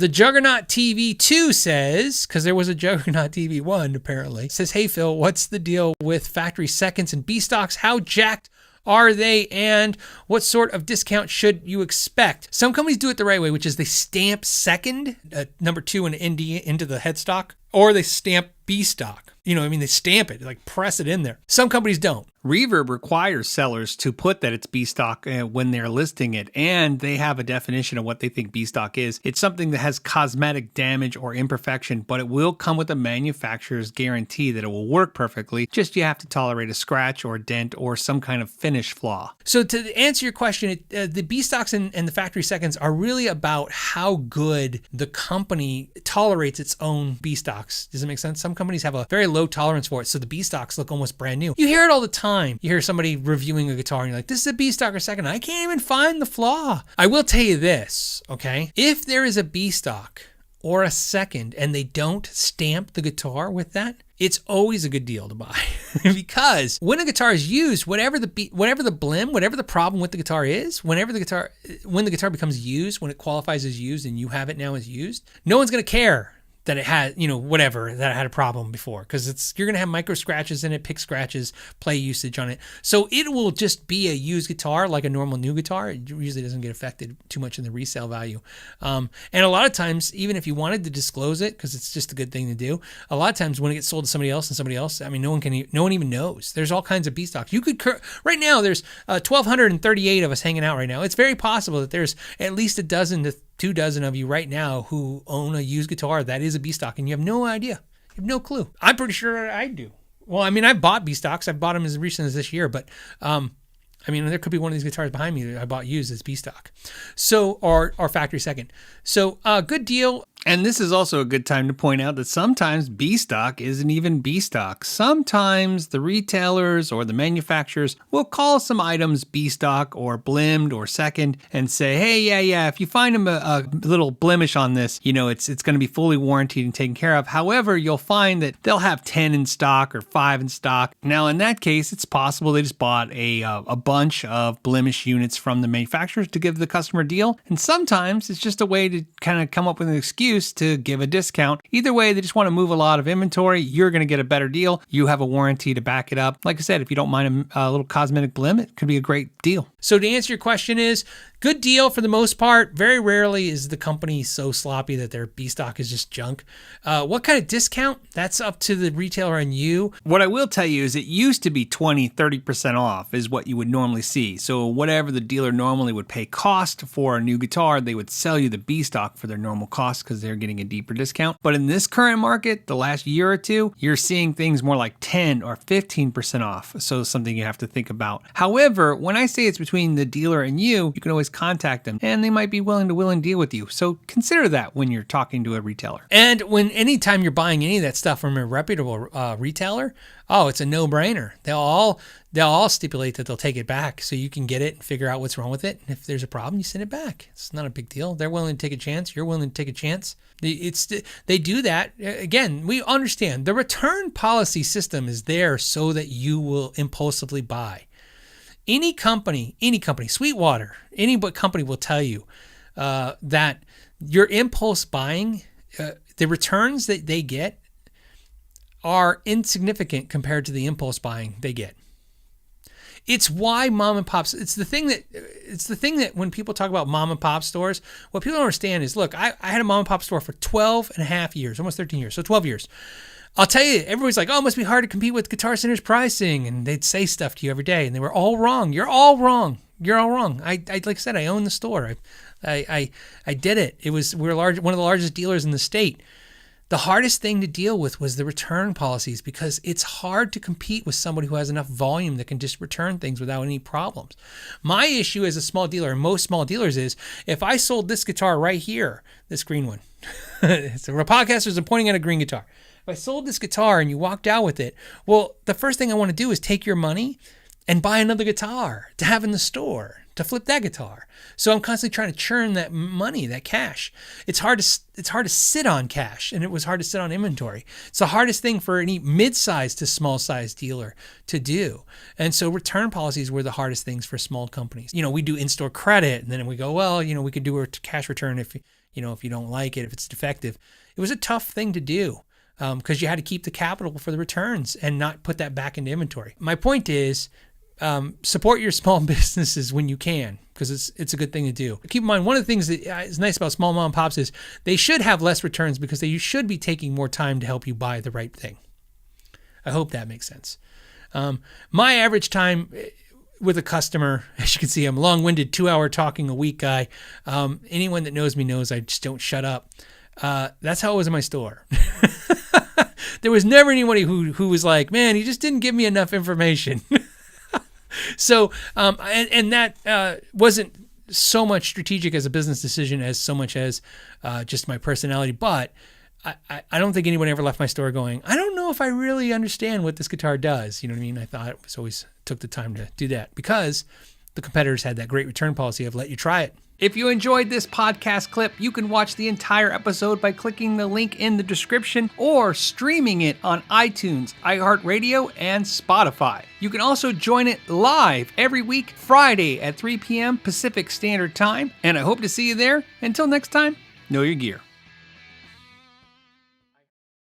The Juggernaut TV 2 says, because there was a Juggernaut TV 1 apparently, says, hey Phil, what's the deal with factory seconds and B stocks? How jacked are they, and what sort of discount should you expect? Some companies do it the right way, which is they stamp second, number 2 and ND into the headstock, or they stamp B stock. They stamp it, like press it in there. Some companies don't. Reverb requires sellers to put that it's B stock when they're listing it, and they have a definition of what they think B stock is. It's something that has cosmetic damage or imperfection, but it will come with a manufacturer's guarantee that it will work perfectly. Just you have to tolerate a scratch or a dent or some kind of finish flaw. So to answer your question, the B stocks and the factory seconds are really about how good the company tolerates its own B stocks. Does it make sense? Some companies have a very low tolerance for it, so the B stocks look almost brand new. You hear it all the time. You hear somebody reviewing a guitar and you're like, this is a B stock or second. I can't even find the flaw. I will tell you this, okay? If there is a B stock or a second and they don't stamp the guitar with that, it's always a good deal to buy. Because when a guitar is used, whatever the blim, whatever the problem with the guitar is, when the guitar becomes used, when it qualifies as used and you have it now as used, no one's going to care that it had, that it had a problem before, because you're going to have micro scratches in it, pick scratches, play usage on it. So it will just be a used guitar like a normal new guitar. It usually doesn't get affected too much in the resale value. And a lot of times, even if you wanted to disclose it, because it's just a good thing to do, a lot of times when it gets sold to somebody else, no one even knows. There's all kinds of B stocks. Right now, there's 1,238 of us hanging out right now. It's very possible that there's at least a dozen to 2 dozen of you right now who own a used guitar that is a B stock, and you have no idea. You have no clue. I'm pretty sure I do. Well, I've bought B stocks. I've bought them as recent as this year, but there could be one of these guitars behind me that I bought used as B stock. So, or factory second. So, good deal. And this is also a good time to point out that sometimes B stock isn't even B stock. Sometimes the retailers or the manufacturers will call some items B stock or blimmed or second and say, hey, yeah, if you find them a little blemish on this, it's going to be fully warranted and taken care of. However, you'll find that they'll have 10 in stock or 5 in stock. Now, in that case, it's possible they just bought a bunch of blemish units from the manufacturers to give the customer a deal. And sometimes it's just a way to kind of come up with an excuse to give a discount. Either way, they just want to move a lot of inventory. You're going to get a better deal. You have a warranty to back it up. Like I said, if you don't mind a little cosmetic blim, it could be a great deal. So to answer your question is, good deal for the most part. Very rarely is the company so sloppy that their B stock is just junk. What kind of discount? That's up to the retailer and you. What I will tell you is it used to be 20-30% off is what you would normally see. So whatever the dealer normally would pay cost for a new guitar, they would sell you the B stock for their normal cost because they're getting a deeper discount. But in this current market, the last year or two, you're seeing things more like 10 or 15% off. So something you have to think about. However, when I say it's between the dealer and you can always contact them and they might be willing to deal with you. So consider that when you're talking to a retailer. And anytime you're buying any of that stuff from a reputable retailer, it's a no-brainer. They'll all stipulate that they'll take it back so you can get it and figure out what's wrong with it. And if there's a problem, you send it back. It's not a big deal. They're willing to take a chance. You're willing to take a chance. They do that. Again, we understand the return policy system is there so that you will impulsively buy. Any company, Sweetwater, any company will tell you that your impulse buying, the returns that they get are insignificant compared to the impulse buying they get. It's why mom and pops, it's the thing that when people talk about mom and pop stores, what people don't understand is, look, I had a mom and pop store for 12 and a half years, almost 13 years, so 12 years. I'll tell you, everybody's like, it must be hard to compete with Guitar Center's pricing. And they'd say stuff to you every day. And they were all wrong. You're all wrong. You're all wrong. I like I said, I own the store. I did it. We're one of the largest dealers in the state. The hardest thing to deal with was the return policies because it's hard to compete with somebody who has enough volume that can just return things without any problems. My issue as a small dealer, and most small dealers, is if I sold this guitar right here, this green one, so we're podcasters and pointing at a green guitar. If I sold this guitar and you walked out with it, well, the first thing I want to do is take your money and buy another guitar to have in the store to flip that guitar. So I'm constantly trying to churn that money, that cash. It's hard to sit on cash, and it was hard to sit on inventory. It's the hardest thing for any mid-sized to small-sized dealer to do. And so return policies were the hardest things for small companies. We do in-store credit, and then we go, well, we could do a cash return if you don't like it, if it's defective. It was a tough thing to do. Because you had to keep the capital for the returns and not put that back into inventory. My point is, support your small businesses when you can, because it's a good thing to do. Keep in mind, one of the things that is nice about small mom and pops is they should have less returns because they should be taking more time to help you buy the right thing. I hope that makes sense. My average time with a customer, as you can see, I'm a long-winded 2-hour talking a week guy. Anyone that knows me knows I just don't shut up. That's how it was in my store. There was never anybody who was like, man, he just didn't give me enough information. So, and that wasn't so much strategic as a business decision as so much as just my personality. But I don't think anyone ever left my store going, I don't know if I really understand what this guitar does. You know what I mean? I thought it was always took the time to do that because the competitors had that great return policy of let you try it. If you enjoyed this podcast clip, you can watch the entire episode by clicking the link in the description or streaming it on iTunes, iHeartRadio, and Spotify. You can also join it live every week, Friday at 3 p.m. Pacific Standard Time, and I hope to see you there. Until next time, know your gear.